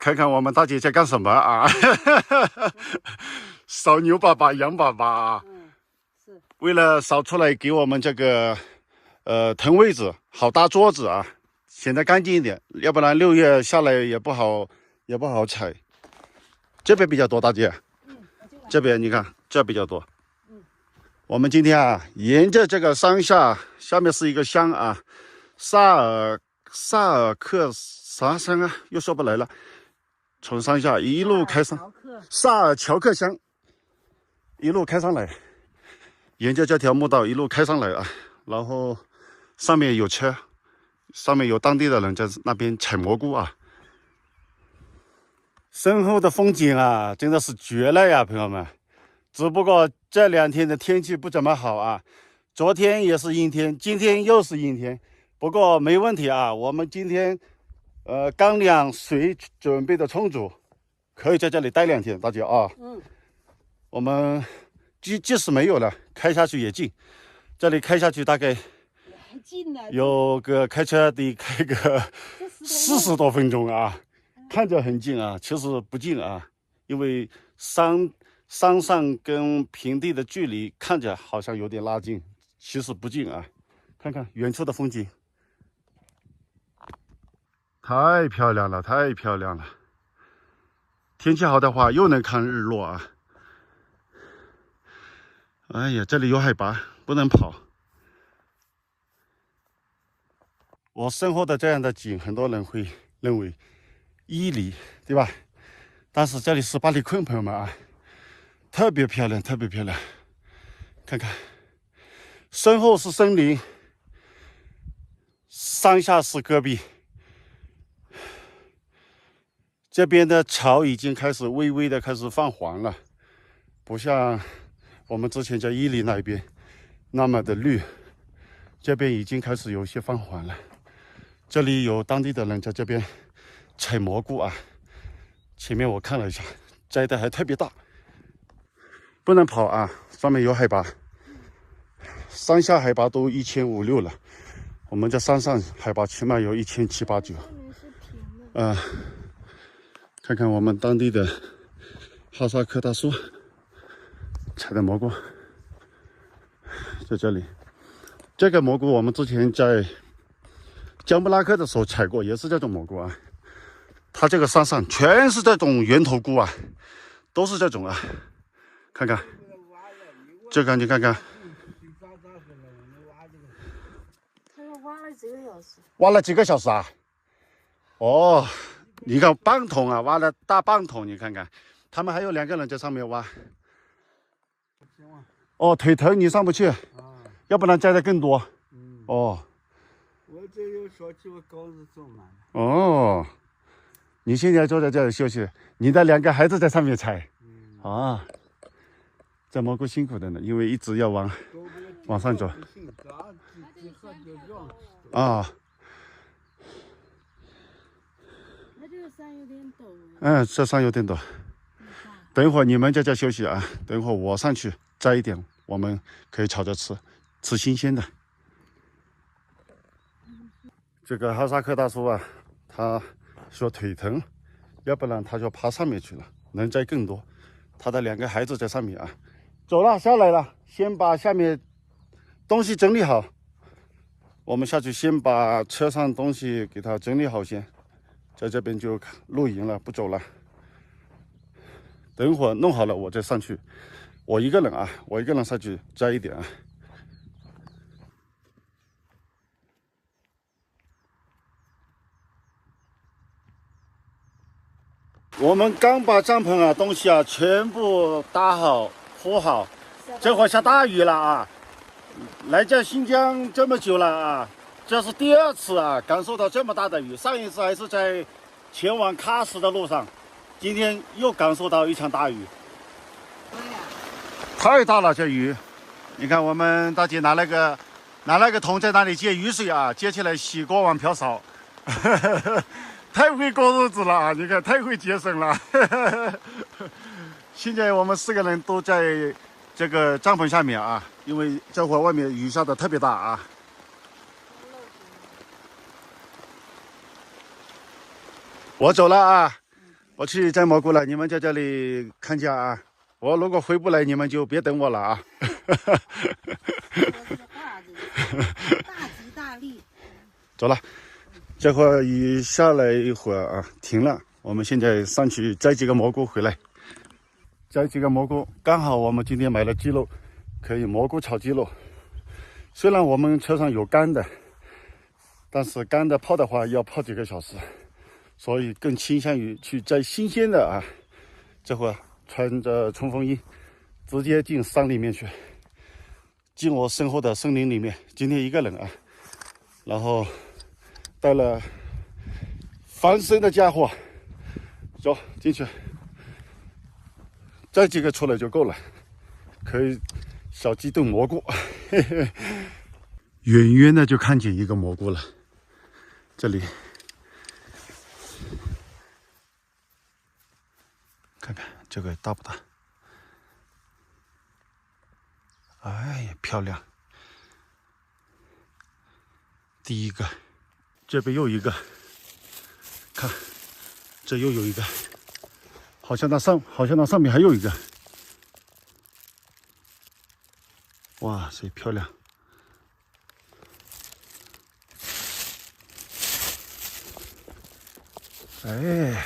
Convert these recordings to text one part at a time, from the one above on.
看看我们大姐在干什么啊？扫牛粑粑、羊粑粑啊！是为了扫出来给我们这个腾位置，好搭桌子啊，显得干净一点，要不然6月下来也不好采。这边比较多，大姐。这边你看，这比较多。我们今天啊，沿着这个山下面是一个乡啊，萨尔克啥山啊？又说不来了。从山下一路开上，萨尔乔克乡，一路开上来，沿着这条墓道一路开上来啊，然后上面有车，上面有当地的人在那边采蘑菇啊。身后的风景啊，真的是绝了呀，朋友们！只不过这2天的天气不怎么好啊，昨天也是阴天，今天又是阴天。不过没问题啊，我们今天干粮水准备的充足，可以在这里待2天，大姐啊。我们即使没有了，开下去也近，这里开下去大概有个开车得开个40多分钟啊。看着很近啊，其实不近啊，因为山上跟平地的距离看着好像有点拉近，其实不近啊。看看远处的风景，太漂亮了，太漂亮了。天气好的话，又能看日落啊。哎呀，这里有海拔，不能跑。我身后的这样的景，很多人会认为伊犁，对吧？但是这里是巴里坤，朋友们啊，特别漂亮，特别漂亮。看看，身后是森林，山下是戈壁。这边的草已经开始微微的开始泛黄了，不像我们之前在伊犁那边那么的绿，这边已经开始有些泛黄了。这里有当地的人在这边采蘑菇啊，前面我看了一下，摘的还特别大。不能跑啊，上面有海拔，山下海拔都1500、1600了，我们在山上海拔起码有1700、1800。看看我们当地的哈萨克大叔采的蘑菇，在这里。这个蘑菇我们之前在江布拉克的时候采过，也是这种蘑菇啊。它这个山上全是这种圆头菇啊，都是这种啊。看看这个，你看看，他说挖了几个小时，挖了几个小时啊？哦，你看半桶啊，挖了大半桶，你看看，他们还有2个人在上面挖。哦，腿疼你上不去，要不然摘的更多。哦，我这有说几个稿子做满了。哦，你现在坐在这里休息，你的2个孩子在上面采。啊，这蘑菇辛苦的呢，因为一直要往上走。啊。那这个山有点陡。这山有点陡。等一会儿你们在这休息啊，等一会儿我上去摘一点，我们可以炒着吃，吃新鲜的。这个哈萨克大叔啊，他说腿疼，要不然他就爬上面去了，能摘更多。他的2个孩子在上面啊，走了，下来了，先把下面东西整理好。我们下去先把车上东西给他整理好先，在这边就露营了，不走了。等会儿弄好了我再上去，我一个人上去摘一点啊。我们刚把帐篷啊东西啊全部搭好铺好，这会儿下大雨了啊！来这新疆这么久了啊，这是第2次啊感受到这么大的雨，上一次还是在前往喀什的路上，今天又感受到一场大雨。太大了这雨，你看我们大姐拿了个桶在那里接雨水啊，接起来洗锅碗瓢勺。太会过日子了啊！你看，太会节省了。现在我们4个人都在这个帐篷下面啊，因为这会儿外面雨下的特别大啊。我走了啊，我去摘蘑菇了，你们在这里看家啊。我如果回不来，你们就别等我了啊。我这个话大吉大利。走了，这会儿雨下来一会儿啊，停了。我们现在上去摘几个蘑菇回来。摘几个蘑菇，刚好我们今天买了鸡肉，可以蘑菇炒鸡肉。虽然我们车上有干的，但是干的泡的话要泡几个小时，所以更倾向于去摘新鲜的啊。这会儿穿着冲锋衣，直接进山里面去，进我身后的森林里面。今天一个人啊，然后带了防身的家伙，走进去，摘几个出来就够了，可以小鸡炖蘑菇。嘿嘿，远远的就看见一个蘑菇了，这里看看这个大不大？哎呀，漂亮！第一个，这边又一个，看，这又有一个，好像那上面还有一个。哇塞，漂亮！哎，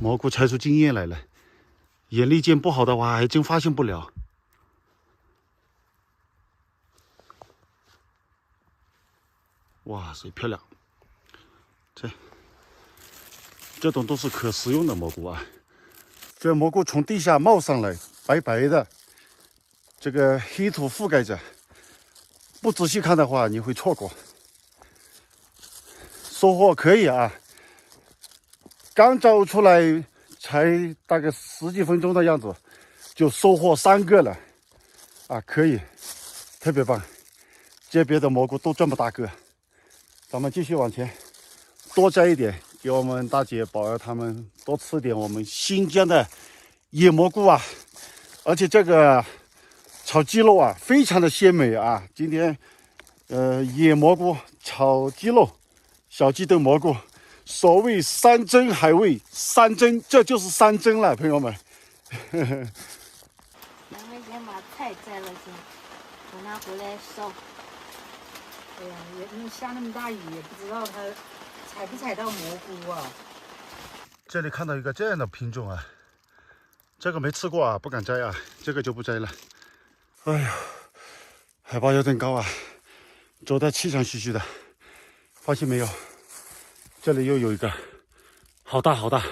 蘑菇采出经验来了，眼力见不好的话，还真发现不了。哇塞，漂亮！这种都是可食用的蘑菇啊。这蘑菇从地下冒上来，白白的，这个黑土覆盖着，不仔细看的话，你会错过。收获可以啊，刚摘出来才大概10几分钟的样子，就收获3个了，啊，可以，特别棒。这边的蘑菇都这么大个，咱们继续往前，多摘一点，给我们大姐、宝儿他们多吃点我们新疆的野蘑菇啊！而且这个炒鸡肉啊，非常的鲜美啊！今天，野蘑菇炒鸡肉。小鸡炖蘑菇，所谓山珍海味，山珍，这就是山珍了，朋友们。咱们先把菜摘了先，等它回来烧。哎呀，因为下那么大雨，也不知道它采不采到蘑菇啊。这里看到一个这样的品种啊，这个没吃过啊，不敢摘啊，这个就不摘了。哎呀，海拔有点高啊，走得气喘吁吁的。发现没有？这里又有一个，好大好大！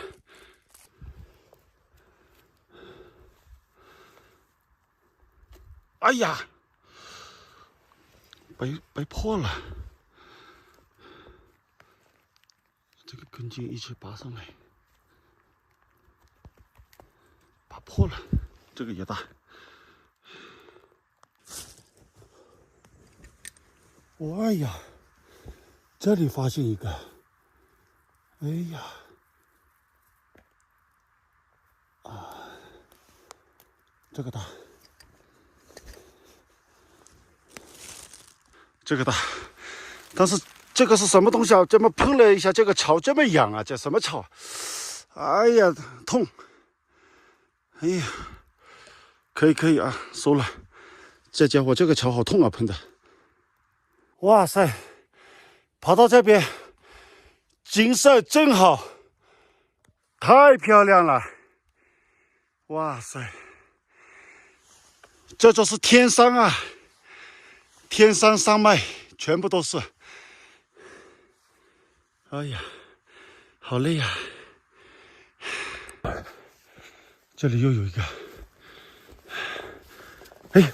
哎呀，被破了，这个根茎一起拔上来，拔破了，这个也大。哎呀！这里发现一个，哎呀，啊，这个大，这个大，但是这个是什么东西啊？这么碰了一下，这个草这么痒啊？这什么草？哎呀，痛！哎呀，可以啊，收了。这家伙这个草好痛啊，碰的。哇塞！跑到这边，景色真好，太漂亮了！哇塞，这就是天山啊，天山山脉全部都是。哎呀，好累啊！这里又有一个，哎，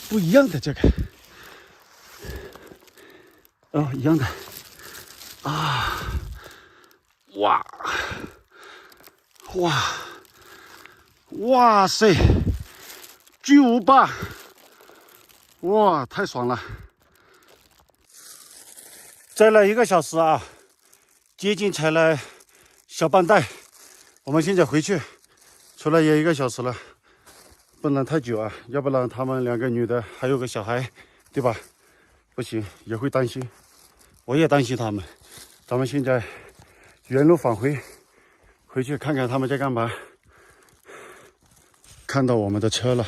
不一样的这个。哦，一样的啊！哇塞，巨无霸！哇，太爽了！摘了1个小时啊，接近采了小半袋。我们现在回去，出来也1个小时了，不能太久啊，要不然他们2个女的还有个小孩，对吧？不行，也会担心。我也担心他们。咱们现在原路返回，回去看看他们在干嘛。看到我们的车了，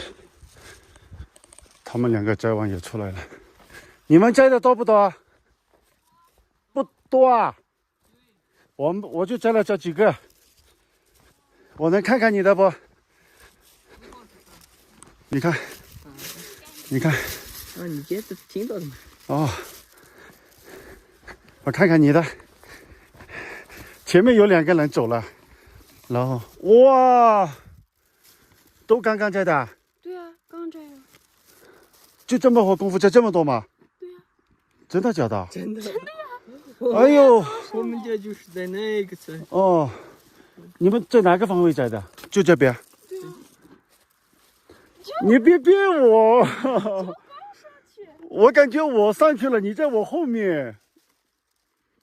他们2个摘完也出来了。你们摘的多不多？不多啊。我就摘了这几个，我能看看你的不？你看，你看。啊，你今天听到的吗？哦，我看看你的，前面有2个人走了，然后哇，都刚刚摘的啊，对啊，刚摘的。就这么会功夫摘这么多吗？对呀，真的假的？真的。哎呦，我们家就是在那个村。哦，你们在哪个方位摘的？就这边。对啊。你别骗我，我感觉我上去了，你在我后面。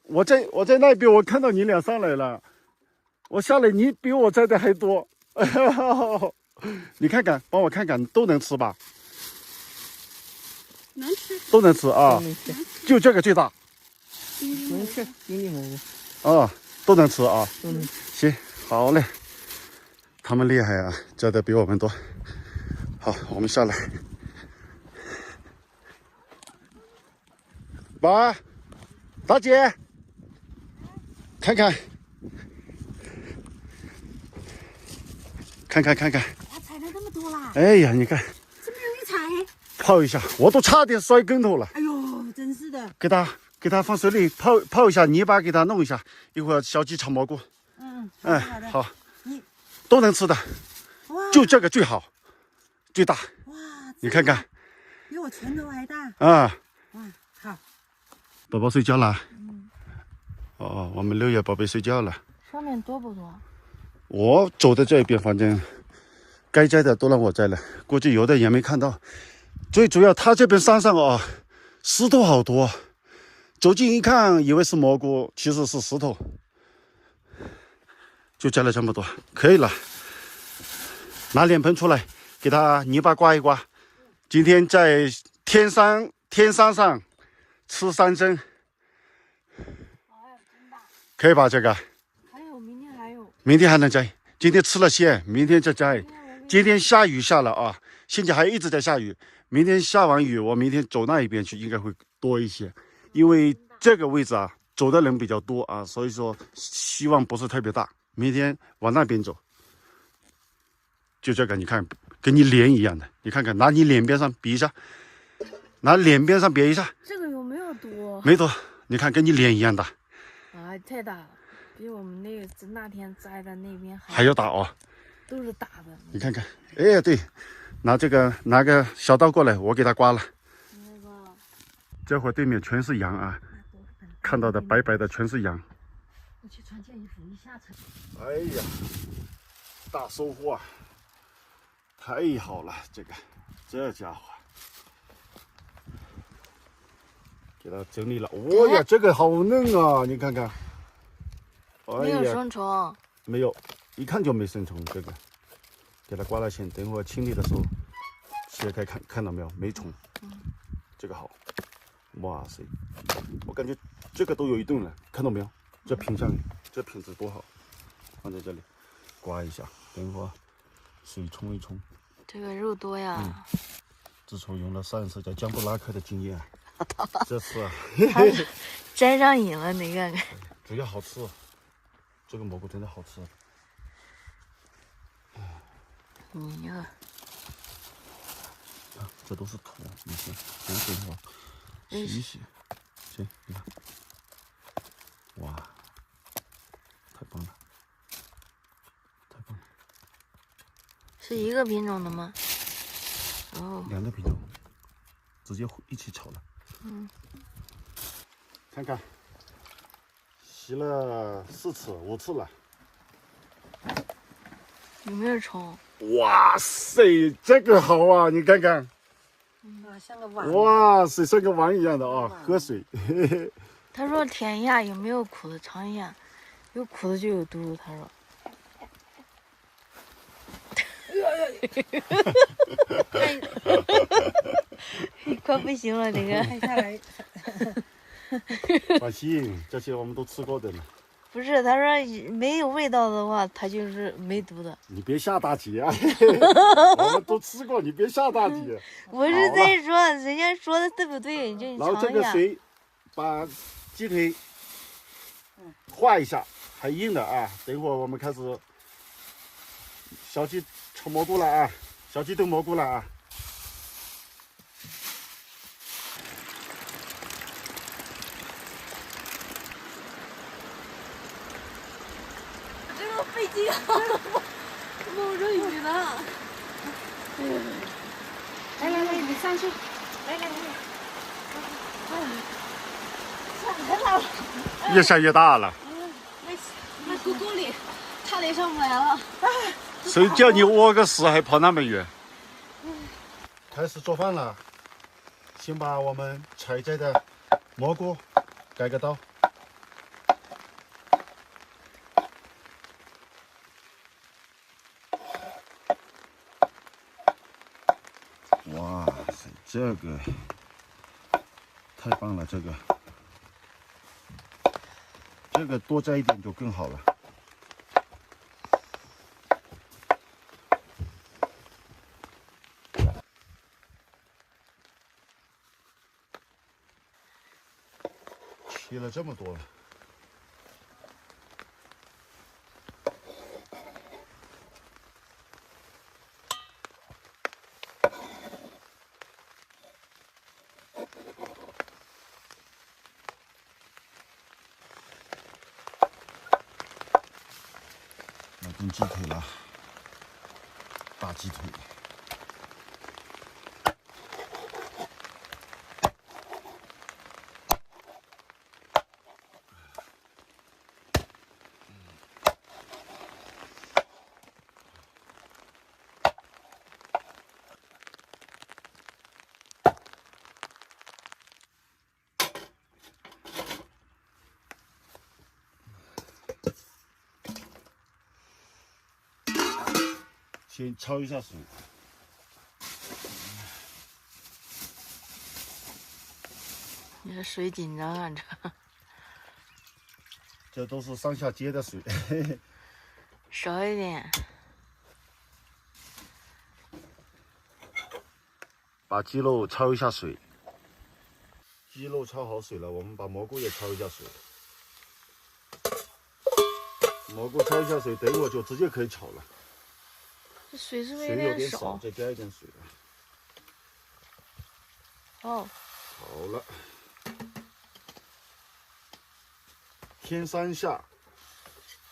我在那边，我看到你俩上来了，我下来你比我摘的还多。你看看，帮我看看，都能吃吧？能吃。都能吃啊，能吃，就这个最大。能吃，给你们啊，都能吃啊。都能。行，好嘞。他们厉害啊，摘的比我们多。好，我们下来。爸，大姐，看看，看看。他采了那么多啦，哎呀，你看，这么容易采？泡一下，我都差点摔跟头了。哎呦，真是的。给它放水里泡一下，泥巴给它弄一下，一会儿小鸡炒蘑菇。好的。好你，都能吃的，哇，就这个最好，最大。哇，你看看比我拳头还大。啊！哇，好。宝宝睡觉了。哦，我们6月宝贝睡觉了。上面多不多？我走的这一边，反正该摘的都让我摘了，估计有的也没看到。最主要，它这边山上啊，石头好多，走近一看，以为是蘑菇，其实是石头。就摘了这么多，可以了。拿脸盆出来，给它泥巴刮一刮。今天在天山上吃山珍，可以吧？这个还有，明天还有。明天还能摘，今天吃了鲜，明天再摘。今天下雨下了啊，现在还一直在下雨。明天下完雨，我明天走那一边去，应该会多一些，因为这个位置啊，走的人比较多啊，所以说希望不是特别大。明天往那边走，就这个，你看，跟你脸一样的，你看看，拿你脸边上比一下，拿脸边上比一下，这个有没有多？没多，你看跟你脸一样大，啊，太大了，比我们那天摘的那边还要大哦。都是大的。你看看，哎，对，拿个小刀过来，我给它刮了。那个这会对面全是羊啊，看到的白白的全是羊。我去穿件衣服，一下子。哎呀，大收获啊！太好了，这家伙，给它整理了。哦呀，这个好嫩啊！你看看，没有哎呀，生虫。没有，一看就没生虫。这个，给它刮了线，等会儿清理的时候切开看到没有？没虫。这个好。哇塞，我感觉这个都有一吨了，看到没有？这品相，这品质多好，放在这里，刮一下，等会儿水冲一冲。这个肉多呀。自从用了上一次在江布拉克的经验，这次啊，摘上瘾了，你看看。主要好吃，这个蘑菇真的好吃。你呀，啊，这都是土，你先等会儿洗一洗。行，你看，哇，太棒了，太棒了。是一个品种的吗？哦， 2个品种，直接一起炒了。看看，洗了4次5次了。有没有虫？哇塞，这个好啊！你看看，啊，像个碗。哇塞，像个碗一样的啊！喝水。他说舔一下有没有苦的，尝一下，有苦的就有毒。他说。快不行了，这个。拍下来。放心，这些我们都吃过的了。不是，他说没有味道的话，它就是没毒的。你别吓大姐啊！我们都吃过，你别吓大姐。我是在说，人家说的对不对？就你然后这尝一下。个水把鸡腿化一下，还硬的啊！等会儿我们开始小鸡炒蘑菇了啊，小鸡炖蘑菇了啊。这个费劲啊，冒着雨呢。来来来，你上去。来来来。下来了。越下越大了。那沟沟里，差点上不来了。谁叫你窝个屎还跑那么远？开始做饭了，先把我们采摘的蘑菇改个刀。哇塞，这个太棒了，这个多摘一点就更好了。切了这么多了。要炖鸡腿了，大鸡腿。先焯一下水，你这水紧张啊，这都是上下接的水。少一点。把鸡肉焯一下水，鸡肉焯好水了，我们把蘑菇也焯一下水。蘑菇焯一下水，等会就直接可以炒了。这水是不是水有点少少，？再加一点水。哦，好了，天三下，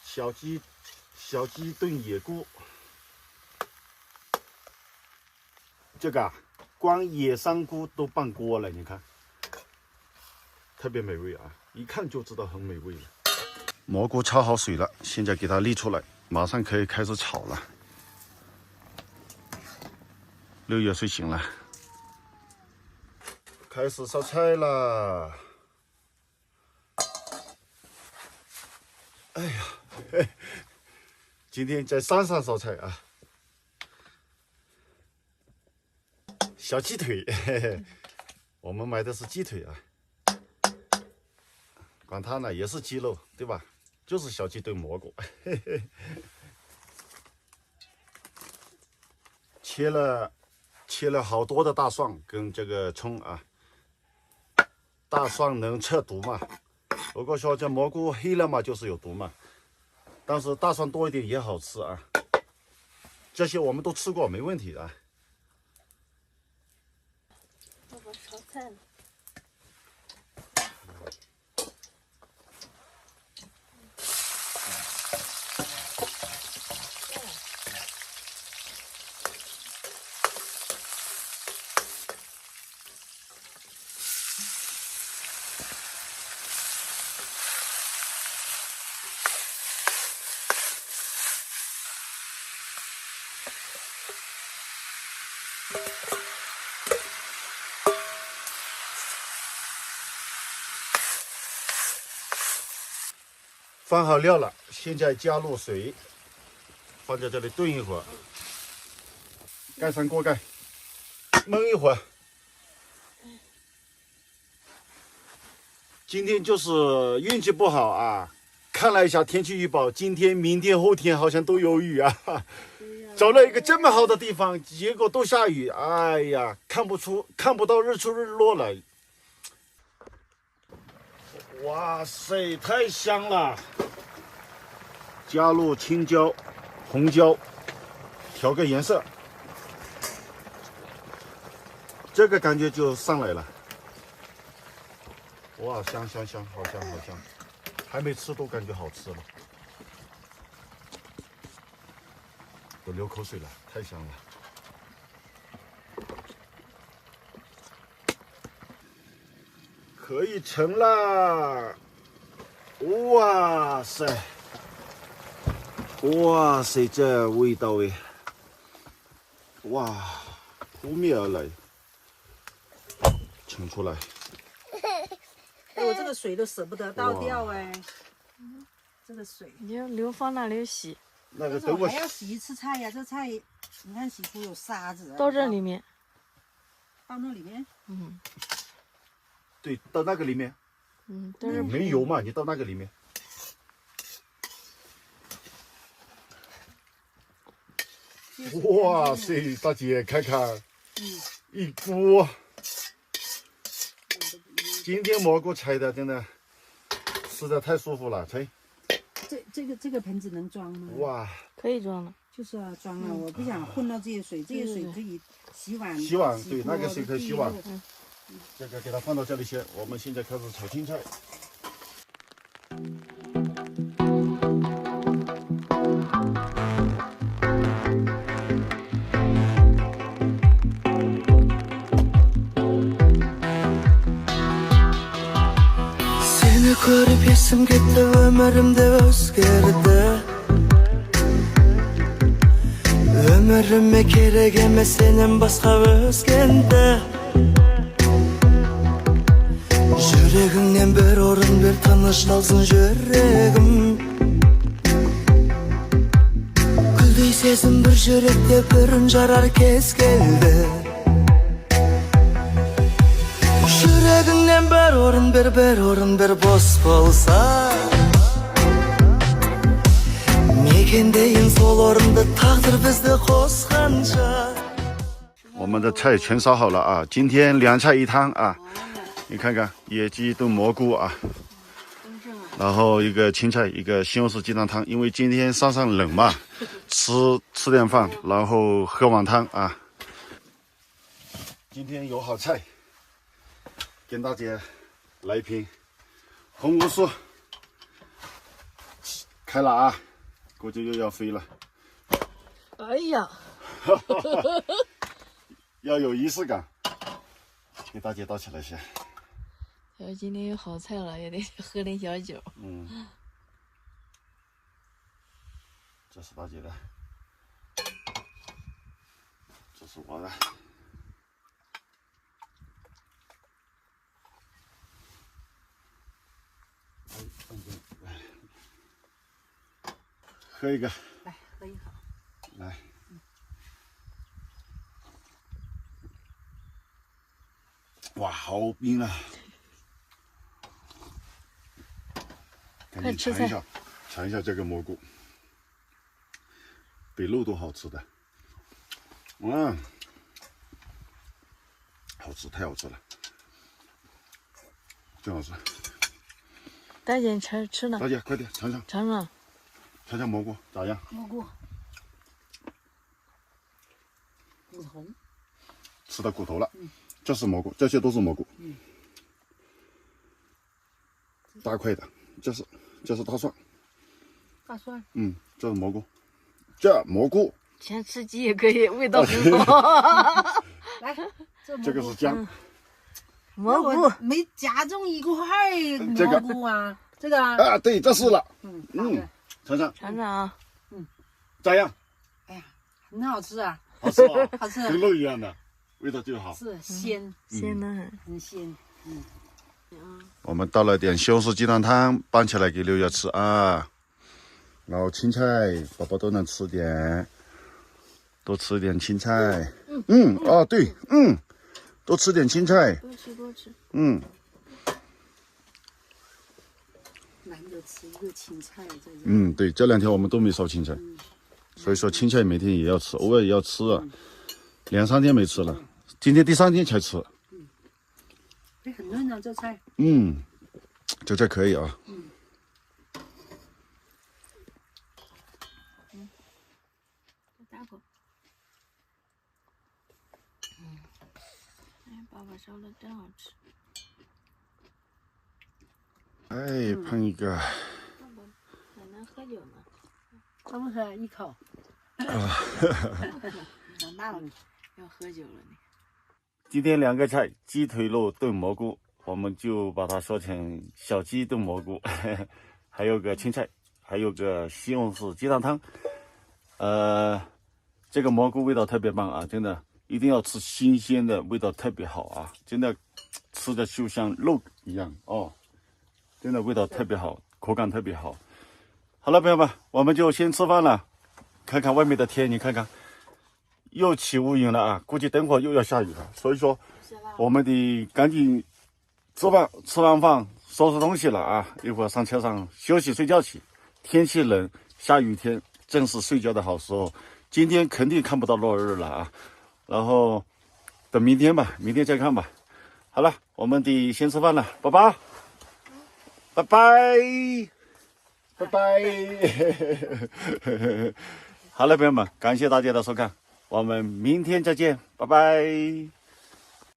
小鸡炖野菇。这个啊，光野香菇都半锅了，你看，特别美味啊，一看就知道很美味了。蘑菇焯好水了，现在给它沥出来，马上可以开始炒了。6月睡醒了，开始烧菜了。哎呀，今天在山上烧菜啊，小鸡腿，我们买的是鸡腿啊，管它呢也是鸡肉，对吧？就是小鸡炖蘑菇，切了好多的大蒜跟这个葱啊，大蒜能测毒嘛？如果说这蘑菇黑了嘛，就是有毒嘛。但是大蒜多一点也好吃啊。这些我们都吃过，没问题的啊。要不炒菜了。放好料了，现在加入水，放在这里炖一会儿，盖上锅盖，焖一会儿。今天就是运气不好啊，看了一下天气预报，今天、明天、后天好像都有雨啊。找了一个这么好的地方，结果都下雨。哎呀，看不到日出日落了。哇塞，太香了！加入青椒、红椒，调个颜色，这个感觉就上来了。哇，香香香，好香好香，还没吃都感觉好吃了，都流口水了，太香了。可以盛啦！哇塞，哇塞，这味道哎，哇，扑面而来，盛出来。哎，我这个水都舍不得倒掉哎，这个水。你就流放那里洗，那个但是我等我还要洗一次菜呀，这菜你看洗出有沙子。到这里面。到那里面。嗯对到那个里面，但是没油嘛，你到那个里面。哇塞，大姐看看，一锅。今天蘑菇采的真的吃的太舒服了，吹。这个盆子能装吗？哇，可以装了。就是啊，装了，我不想混到这些水，这些水可以洗碗。洗碗对，那个水可以洗碗。嗯。这个给它放到这里先，我们现在开始炒青菜。Seni görüp yaşım gitti, ömrümde özgerdi. Ömrüme gerek emas senin başka özgende. Yüreğinden bir orun bir tanışlasın yüreğim. Güldüy sesim bir yürekte bir jarar kez geldi. Yüreğinden bir orun bir boş bolsa. Mekendeyin sol orunda takdir bizde koşkanca. 我们的菜全烧好了啊，今天2菜1汤啊。你看看，野鸡炖蘑菇啊，然后一个青菜，一个西红柿鸡蛋汤。因为今天山上冷嘛，吃点饭，然后喝碗汤啊。今天有好菜，跟大家来一瓶红乌苏，开了啊，估计又要飞了。哎呀，要有仪式感，给大家倒起来先。要今天有好菜了，也得喝点小酒。这是大姐的，这是我的。喝一个，来喝一口。来。哇，好冰啊！赶紧尝一下，尝一下这个蘑菇，比肉都好吃的。好吃，太好吃了，真好吃。大姐，你吃呢？大姐，快点尝尝，尝尝，尝尝蘑菇咋样？蘑菇，骨头。吃到骨头了。这是蘑菇，这些都是蘑菇。大块的，这是大蒜。大蒜。这是蘑菇，这蘑菇。先吃鸡也可以，味道很好。来，这个是姜。蘑菇没夹中一块蘑菇啊，这个啊。啊，对，这是了。尝尝，尝尝啊。咋样？哎呀，很好吃啊。好吃啊，好吃，跟肉一样的，味道就好。是鲜，鲜得很，很鲜。我们倒了点西红柿鸡蛋汤，拌起来给六月吃啊。然后青菜，宝宝都能吃点，多吃点青菜。对，多吃点青菜。多吃多吃。难得吃一个青菜在这。嗯，对，这2天我们都没烧青菜，所以说青菜每天也要吃，偶尔也要吃啊。2、3天没吃了，今天第3天才吃。哎，很嫩啊，这菜。这菜可以啊。大口。哎，爸爸烧的真好吃。哎，碰一个。爸爸还能喝酒呢。他们喝一口。长大了，要喝酒了呢。今天2个菜，鸡腿肉炖蘑菇，我们就把它说成小鸡炖蘑菇，还有个青菜，还有个西红柿鸡蛋汤。这个蘑菇味道特别棒啊，真的一定要吃新鲜的，味道特别好啊，真的吃着就像肉一样哦，真的味道特别好，口感特别好。好了，朋友们，我们就先吃饭了。看看外面的天，你看看。又起乌云了啊，估计等会儿又要下雨了，所以说我们得赶紧吃饭，吃完饭收拾东西了啊，一会儿上车上休息睡觉去。天气冷，下雨天正是睡觉的好时候。今天肯定看不到落日了啊，然后等明天吧，明天再看吧。好了，我们得先吃饭了，拜拜，拜拜，拜拜。好了，朋友们，感谢大家的收看。我们明天再见，拜拜。